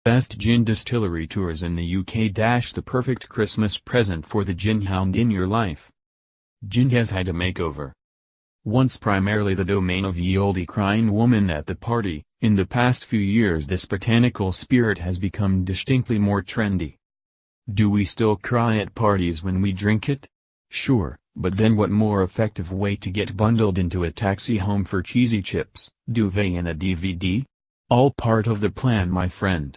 Best gin distillery tours in the UK. The perfect Christmas present for the gin hound in your life. Gin has had a makeover. Once primarily the domain of ye olde crying woman at the party, in the past few years this botanical spirit has become distinctly more trendy. Do we still cry at parties when we drink it? Sure, but then what more effective way to get bundled into a taxi home for cheesy chips, duvet and a DVD? All part of the plan, my friend.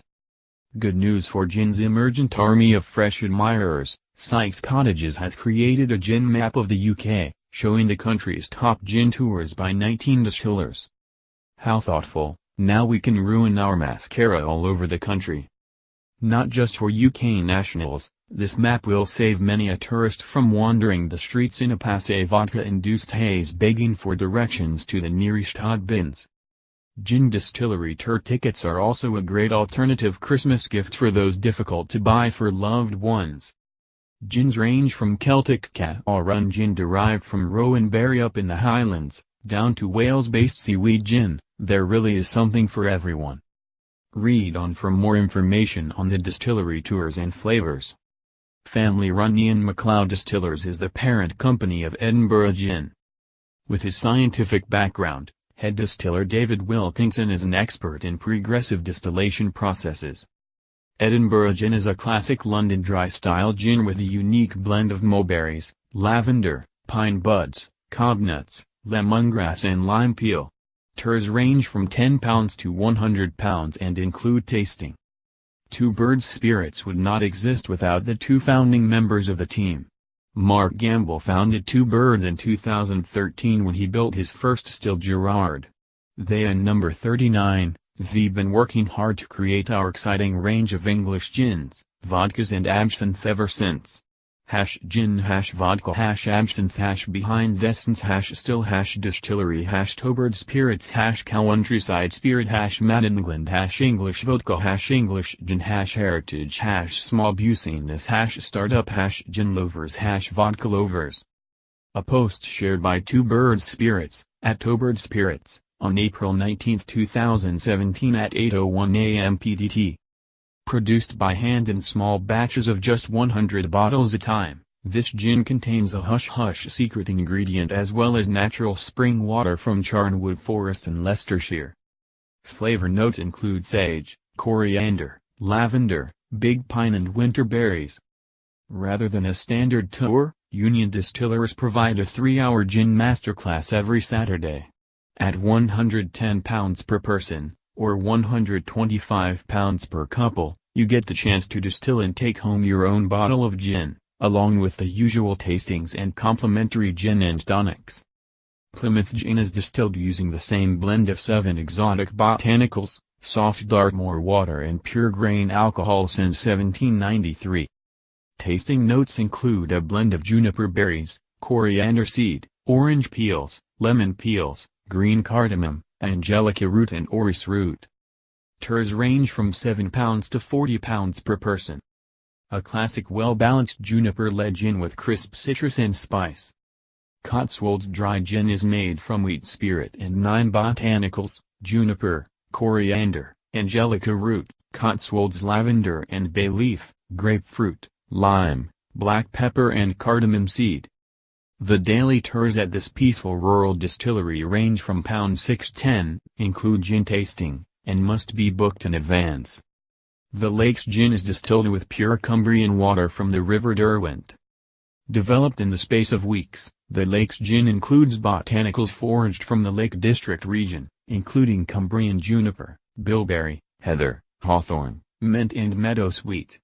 Good news for gin's emergent army of fresh admirers. Sykes Cottages has created a gin map of the UK, showing the country's top gin tours by 19 distillers. How thoughtful. Now we can ruin our mascara all over the country. Not just for UK nationals, this map will save many a tourist from wandering the streets in a passé vodka-induced haze begging for directions to the nearest odd bins. Gin distillery tour tickets are also a great alternative Christmas gift for those difficult to buy for loved ones. Gins range from Celtic Caw Run gin derived from rowan berry up in the Highlands, down to Wales-based seaweed gin. There really is something for everyone. Read on for more information on the distillery tours and flavors. Family-run Ian MacLeod Distillers is the parent company of Edinburgh Gin. With his scientific background, head distiller David Wilkinson is an expert in progressive distillation processes. Edinburgh Gin is a classic London dry-style gin with a unique blend of mulberries, lavender, pine buds, cobnuts, lemongrass and lime peel. Tours range from £10 to £100 and include tasting. Two Birds Spirits would not exist without the two founding members of the team. Mark Gamble founded Two Birds in 2013 when he built his first still Gerard. They and Number 39, we've been working hard to create our exciting range of English gins, vodkas and absinthe ever since. #gin #vodka #absinthe #behind the scenes #still #distillery #Tobird Spirits #countryside spirit #Mad-England #English vodka #English gin #heritage #small business #startup #gin lovers #vodka lovers. A post shared by Two Birds Spirits, at Tobird Spirits, on April 19, 2017 at 8:01 a.m. PDT. Produced by hand in small batches of just 100 bottles a time, this gin contains a hush-hush secret ingredient as well as natural spring water from Charnwood Forest in Leicestershire. Flavor notes include sage, coriander, lavender, big pine and winter berries. Rather than a standard tour, Union Distillers provide a 3-hour gin masterclass every Saturday. At £110 per person, or £125 per couple, you get the chance to distill and take home your own bottle of gin, along with the usual tastings and complimentary gin and tonics. Plymouth Gin is distilled using the same blend of 7 exotic botanicals, soft Dartmoor water and pure grain alcohol since 1793. Tasting notes include a blend of juniper berries, coriander seed, orange peels, lemon peels, green cardamom, angelica root and orris root. Tours range from £7 to £40 per person. A classic well-balanced juniper-led gin with crisp citrus and spice. Cotswolds Dry Gin is made from wheat spirit and 9 botanicals, juniper, coriander, angelica root, Cotswolds lavender and bay leaf, grapefruit, lime, black pepper and cardamom seed. The daily tours at this peaceful rural distillery range from £6.10, include gin tasting, and must be booked in advance. The Lakes Gin is distilled with pure Cumbrian water from the River Derwent. Developed in the space of weeks, the Lakes Gin includes botanicals foraged from the Lake District region, including Cumbrian juniper, bilberry, heather, hawthorn, mint and meadowsweet.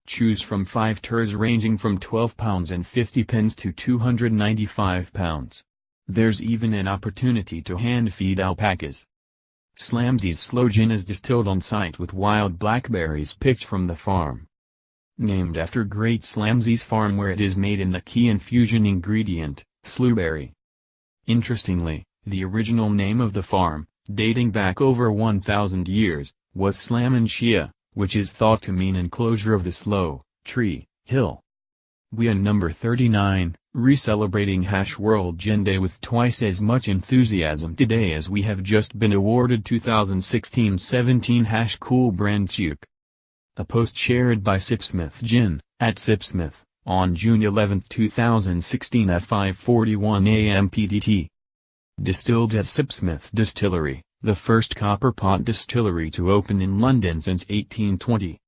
Choose from 5 tours ranging from £12.50 to £295. There's even an opportunity to hand-feed alpacas. Slamsy's Sloe Gin is distilled on site with wild blackberries picked from the farm. Named after Great Slamsy's farm where it is made in the key infusion ingredient, slewberry. Interestingly, the original name of the farm, dating back over 1,000 years, was Slamondshire, which is thought to mean enclosure of the sloe, tree, hill. We are number 39, re-celebrating World Gin Day with twice as much enthusiasm today as we have just been awarded 2016-17 Cool Brand Duke. A post shared by Sipsmith Gin, at Sipsmith, on June 11, 2016 at 5:41 a.m. PDT. Distilled at Sipsmith Distillery, the first copper pot distillery to open in London since 1820.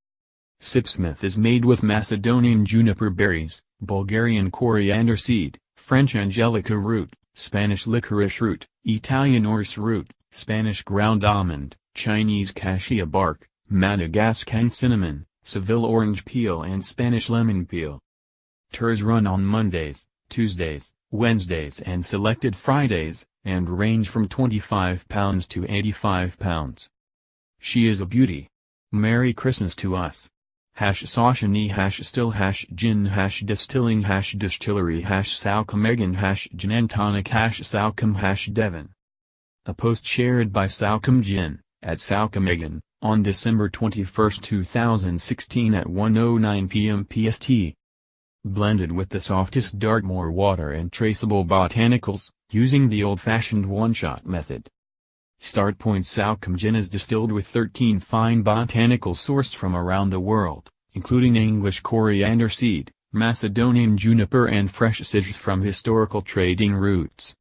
Sipsmith is made with Macedonian juniper berries, Bulgarian coriander seed, French angelica root, Spanish licorice root, Italian orris root, Spanish ground almond, Chinese cassia bark, Madagascan cinnamon, Seville orange peel and Spanish lemon peel. Tours run on Mondays, Tuesdays, Wednesdays and selected Fridays, and range from £25 to £85. She is a beauty. Merry Christmas to us. #Saucony #still #gin #distilling #distillery #Saucommegan #gin and tonic #Saucom #Devon. A post shared by Saucom Gin, at Saucommegan, on December 21, 2016 at 1:09 p.m. PST. Blended with the softest Dartmoor water and traceable botanicals, using the old-fashioned one-shot method. Start Point Saucom Gin is distilled with 13 fine botanicals sourced from around the world, including English coriander seed, Macedonian juniper and fresh citrus from historical trading routes.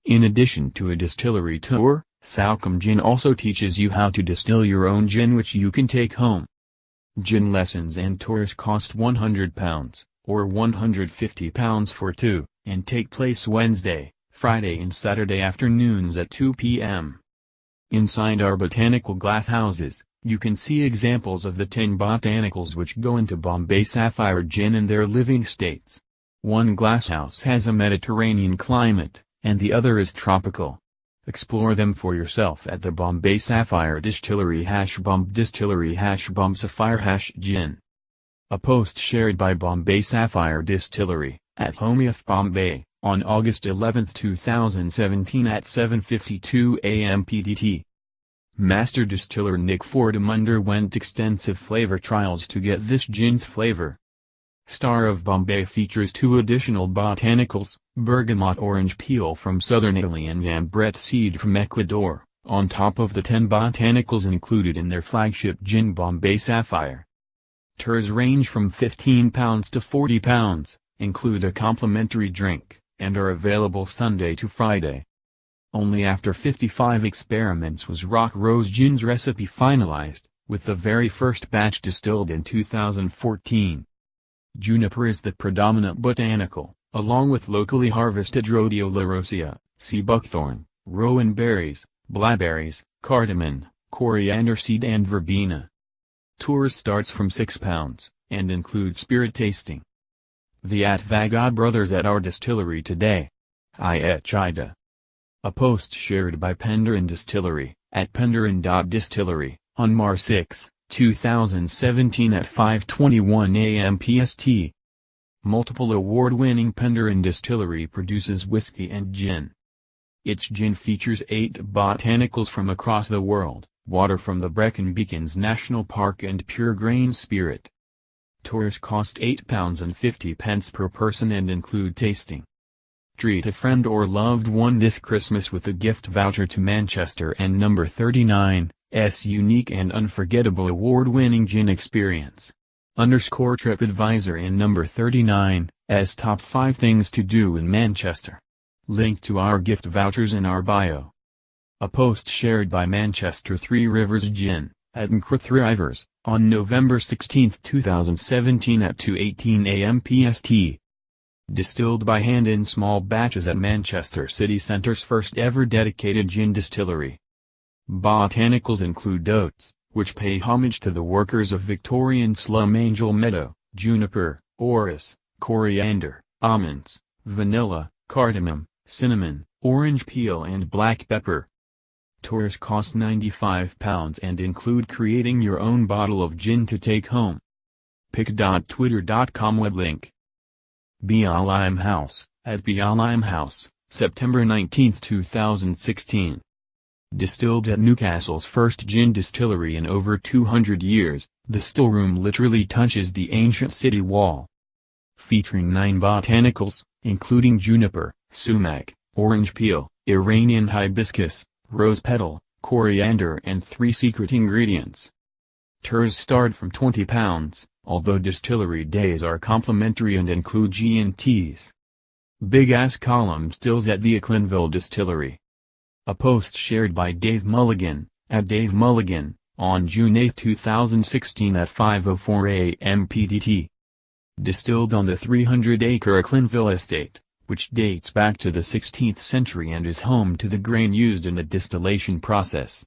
In addition to a distillery tour, Saucom Gin also teaches you how to distill your own gin which you can take home. Gin lessons and tours cost £100, or £150 for two, and take place Wednesday, Friday and Saturday afternoons at 2 p.m. Inside our botanical glasshouses, you can see examples of the 10 botanicals which go into Bombay Sapphire Gin in their living states. One glasshouse has a Mediterranean climate, and the other is tropical. Explore them for yourself at the Bombay Sapphire Distillery #Bomb Distillery #Bomb Sapphire #Gin. A post shared by Bombay Sapphire Distillery, at Homeof Bombay, on August 11, 2017 at 7:52 a.m. PDT. Master distiller Nick Fordham underwent extensive flavor trials to get this gin's flavor. Star of Bombay features 2 additional botanicals, bergamot orange peel from southern Italy and ambrette seed from Ecuador, on top of the 10 botanicals included in their flagship gin Bombay Sapphire. Tours range from £15 to £40, include a complimentary drink, and are available Sunday to Friday. Only after 55 experiments was Rock Rose Gin's recipe finalized, with the very first batch distilled in 2014. Juniper is the predominant botanical, along with locally harvested Rhodiola rosea, sea buckthorn, rowan berries, blackberries, cardamom, coriander seed and verbena. Tours starts from £6, and include spirit tasting. The Vaga brothers at our distillery today. Ida. A post shared by Penderyn Distillery, at penderyn.distillery, on March 6, 2017 at 5:21 a.m. PST. Multiple award-winning Penderyn Distillery produces whiskey and gin. Its gin features 8 botanicals from across the world, water from the Brecon Beacons National Park and pure grain spirit. Tours cost £8.50 per person and include tasting. Treat a friend or loved one this Christmas with a gift voucher to Manchester and No. 39's unique and unforgettable award-winning gin experience. _TripAdvisor and No. 39's top 5 things to do in Manchester. Link to our gift vouchers in our bio. A post shared by Manchester Three Rivers Gin, at Thrivers, on November 16, 2017 at 2:18 a.m. PST. Distilled by hand in small batches at Manchester City Centre's first ever dedicated gin distillery. Botanicals include oats, which pay homage to the workers of Victorian slum Angel Meadow, juniper, orris, coriander, almonds, vanilla, cardamom, cinnamon, orange peel and black pepper. Tours cost £95 and include creating your own bottle of gin to take home. pic.twitter.com web link. Bia Limehouse, at Bia Limehouse, September 19, 2016. Distilled at Newcastle's first gin distillery in over 200 years, the still room literally touches the ancient city wall. Featuring 9 botanicals, including juniper, sumac, orange peel, Iranian hibiscus, rose petal, coriander and 3 secret ingredients. Tours start from £20, although distillery days are complimentary and include G&Ts. Big Ass Column stills at the Ecklinville Distillery. A post shared by Dave Mulligan, at Dave Mulligan, on June 8, 2016 at 5:04 a.m. PDT. Distilled on the 300-acre Ecklinville estate, which dates back to the 16th century and is home to the grain used in the distillation process.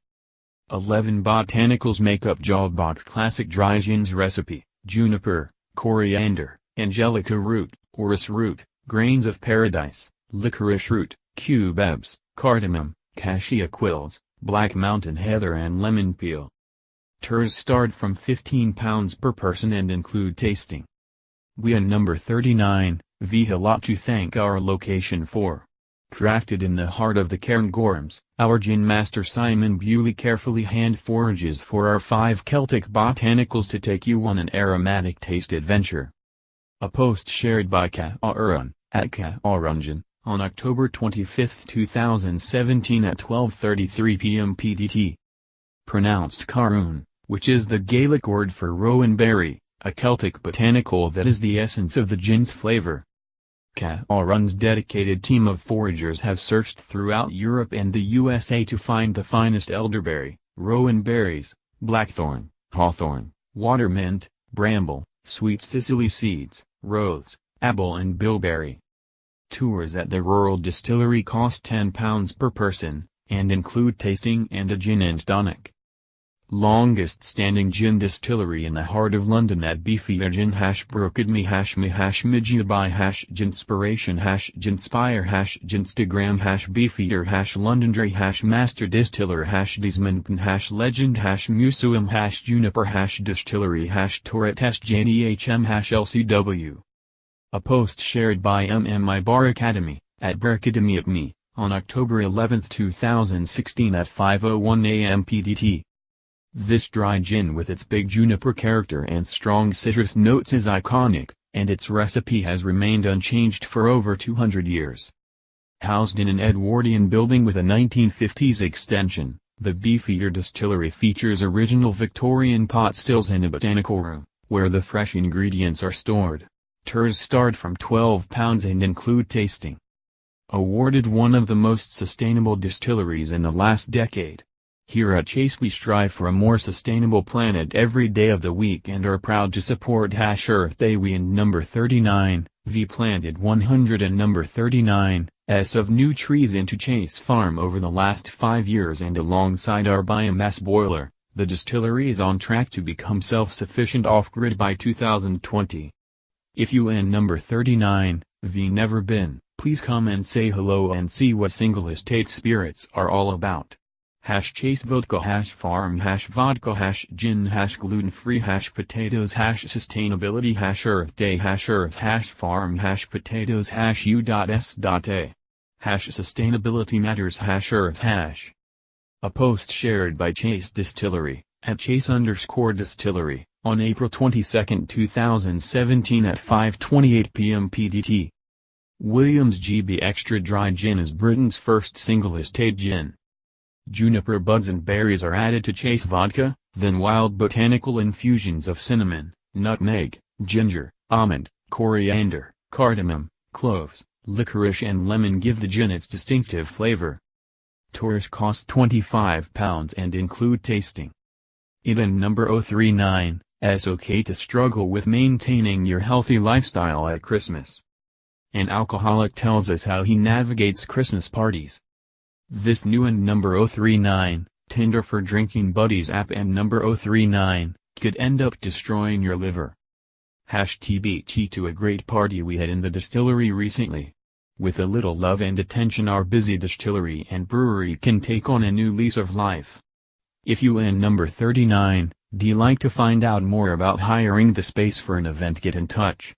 11 botanicals make up Jalbach Classic Dry Gin's recipe: juniper, coriander, angelica root, orris root, grains of paradise, licorice root, cubebs, cardamom, cassia quills, black mountain heather and lemon peel. Tours start from £15 per person and include tasting. We are number 39, we have a lot to thank our location for. Crafted in the heart of the Cairngorms, our gin master Simon Bewley carefully hand forages for our 5 Celtic botanicals to take you on an aromatic taste adventure. A post shared by Caarun, at Caarunjan, on October 25, 2017 at 12:33 p.m. PDT. Pronounced Carun, which is the Gaelic word for rowan berry, a Celtic botanical that is the essence of the gin's flavor. Caarun's dedicated team of foragers have searched throughout Europe and the USA to find the finest elderberry, rowan berries, blackthorn, hawthorn, watermint, bramble, sweet Sicily seeds, rose, apple and bilberry. Tours at the rural distillery cost £10 per person, and include tasting and a gin and tonic. Longest standing gin distillery in the heart of London at Beefeater Gin #Brookadme #Midgeaby #Ginspiration #Ginspire #Ginstagram #Beefeater #Londonderry #Master Distiller #Desmondpon #Legend #Museum #Juniper #Distillery #Tourette #JDHM #LCW. A post shared by MMI Bar Academy, at Baracademy at Me, on October 11, 2016 at 5:01 a.m. PDT. This dry gin with its big juniper character and strong citrus notes is iconic, and its recipe has remained unchanged for over 200 years. Housed in an Edwardian building with a 1950s extension, the Beefeater Distillery features original Victorian pot stills and a botanical room, where the fresh ingredients are stored. Tours start from £12 and include tasting. Awarded one of the most sustainable distilleries in the last decade. Here at Chase we strive for a more sustainable planet every day of the week and are proud to support Earth Day. We and number 39, we planted 100 and number 39, of new trees into Chase Farm over the last 5 years, and alongside our biomass boiler, the distillery is on track to become self-sufficient off-grid by 2020. If you and number 39, we never been, please come and say hello and see what single estate spirits are all about. #Chase Vodka #Farm #Vodka #Gin #Gluten-free #Potatoes #Sustainability #Earth Day #Earth #Farm #Potatoes #U.S.A. #Sustainability Matters #Earth #. A post shared by Chase Distillery, at Chase_Distillery, on April 22, 2017 at 5:28 p.m. PDT. Williams GB Extra Dry Gin is Britain's first single estate gin. Juniper buds and berries are added to Chase vodka, then wild botanical infusions of cinnamon, nutmeg, ginger, almond, coriander, cardamom, cloves, licorice and lemon give the gin its distinctive flavor. Tours cost £25 and include tasting. It and number 039, it's okay to struggle with maintaining your healthy lifestyle at Christmas. An alcoholic tells us how he navigates Christmas parties. This new and number 039, Tinder for Drinking Buddies app and number 039, could end up destroying your liver. #TBT to a great party we had in the distillery recently. With a little love and attention our busy distillery and brewery can take on a new lease of life. If you and number 39, do you like to find out more about hiring the space for an event, get in touch.